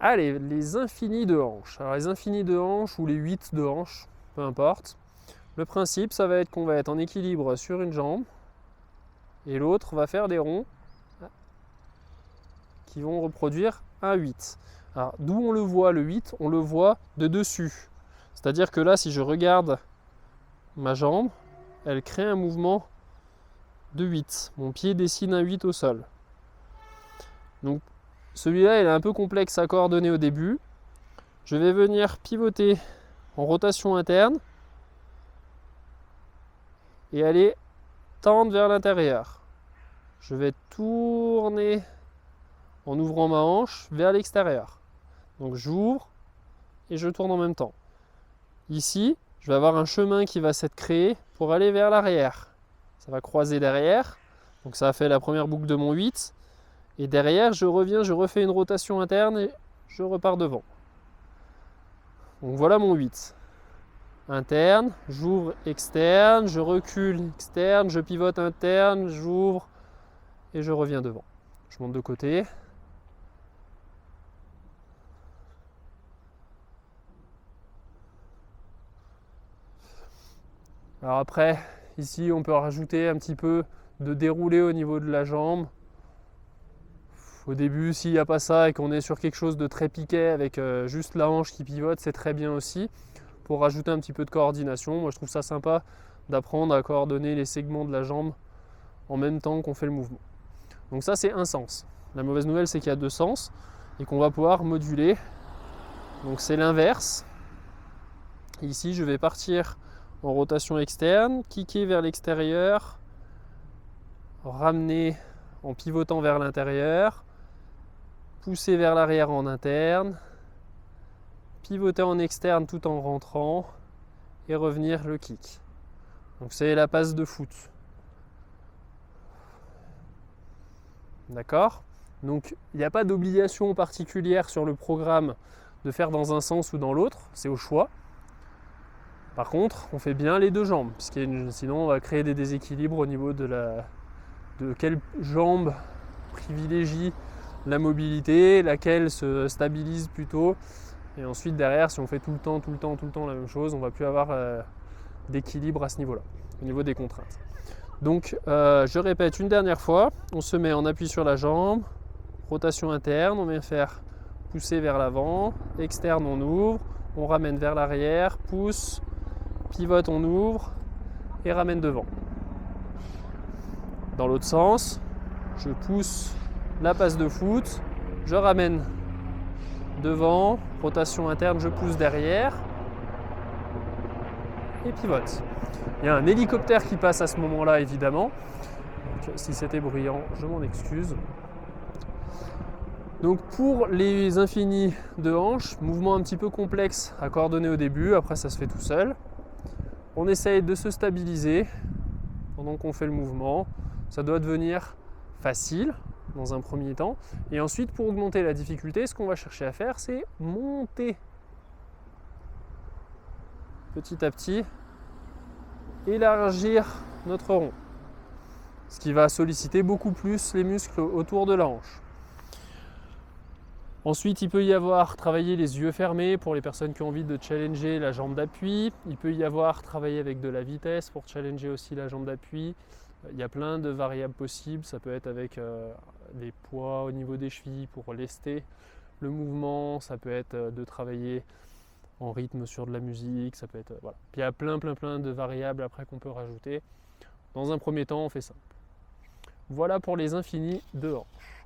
Allez, les infinis de hanches. Alors les infinis de hanches ou les 8 de hanches, peu importe. Le principe, ça va être qu'on va être en équilibre sur une jambe et l'autre va faire des ronds qui vont reproduire un 8. Alors d'où on le voit le 8? On le voit de dessus. C'est-à-dire que là, si je regarde ma jambe, elle crée un mouvement de 8. Mon pied dessine un 8 au sol. Donc celui-là, il est un peu complexe à coordonner au début. Je vais venir pivoter en rotation interne et aller tendre vers l'intérieur. Je vais tourner en ouvrant ma hanche vers l'extérieur. Donc j'ouvre et je tourne en même temps. Ici, je vais avoir un chemin qui va s'être créé pour aller vers l'arrière. Ça va croiser derrière. Donc ça a fait la première boucle de mon 8. Et derrière, je reviens, je refais une rotation interne et je repars devant. Donc voilà mon 8. Interne, j'ouvre externe, je recule externe, je pivote interne, j'ouvre et je reviens devant. Je monte de côté. Alors après, ici on peut rajouter un petit peu de déroulé au niveau de la jambe. Au début, s'il n'y a pas ça et qu'on est sur quelque chose de très piqué avec juste la hanche qui pivote, c'est très bien aussi. Pour rajouter un petit peu de coordination, moi je trouve ça sympa d'apprendre à coordonner les segments de la jambe en même temps qu'on fait le mouvement. Donc ça c'est un sens. La mauvaise nouvelle c'est qu'il y a deux sens et qu'on va pouvoir moduler. Donc c'est l'inverse. Ici je vais partir en rotation externe, kicker vers l'extérieur, ramener en pivotant vers l'intérieur, pousser vers l'arrière en interne, pivoter en externe tout en rentrant et revenir le kick. Donc c'est la passe de foot. D'accord? Donc il n'y a pas d'obligation particulière sur le programme de faire dans un sens ou dans l'autre, c'est au choix. Par contre, on fait bien les deux jambes, sinon on va créer des déséquilibres au niveau de quelle jambe privilégie la mobilité, laquelle se stabilise plutôt. Et ensuite derrière, si on fait tout le temps la même chose, on ne va plus avoir d'équilibre à ce niveau-là, au niveau des contraintes. Donc je répète une dernière fois, on se met en appui sur la jambe, rotation interne, on vient faire pousser vers l'avant, externe on ouvre, on ramène vers l'arrière, pousse, pivote on ouvre et ramène devant. Dans l'autre sens, je pousse la passe de foot, je ramène devant, rotation interne, je pousse derrière et pivote. Il y a un hélicoptère qui passe à ce moment-là évidemment. Donc, si c'était bruyant, je m'en excuse. Donc pour les infinis de hanches, mouvement un petit peu complexe à coordonner au début, après ça se fait tout seul. On essaye de se stabiliser pendant qu'on fait le mouvement. Ça doit devenir facile dans un premier temps. Et ensuite, pour augmenter la difficulté, ce qu'on va chercher à faire, c'est monter petit à petit, élargir notre rond. Ce qui va solliciter beaucoup plus les muscles autour de la hanche. Ensuite, il peut y avoir travailler les yeux fermés pour les personnes qui ont envie de challenger la jambe d'appui. Il peut y avoir travailler avec de la vitesse pour challenger aussi la jambe d'appui. Il y a plein de variables possibles. Ça peut être avec des poids au niveau des chevilles pour lester le mouvement. Ça peut être de travailler en rythme sur de la musique. Ça peut être, voilà. Puis il y a plein de variables après qu'on peut rajouter. Dans un premier temps, on fait ça. Voilà pour les infinis de hanches.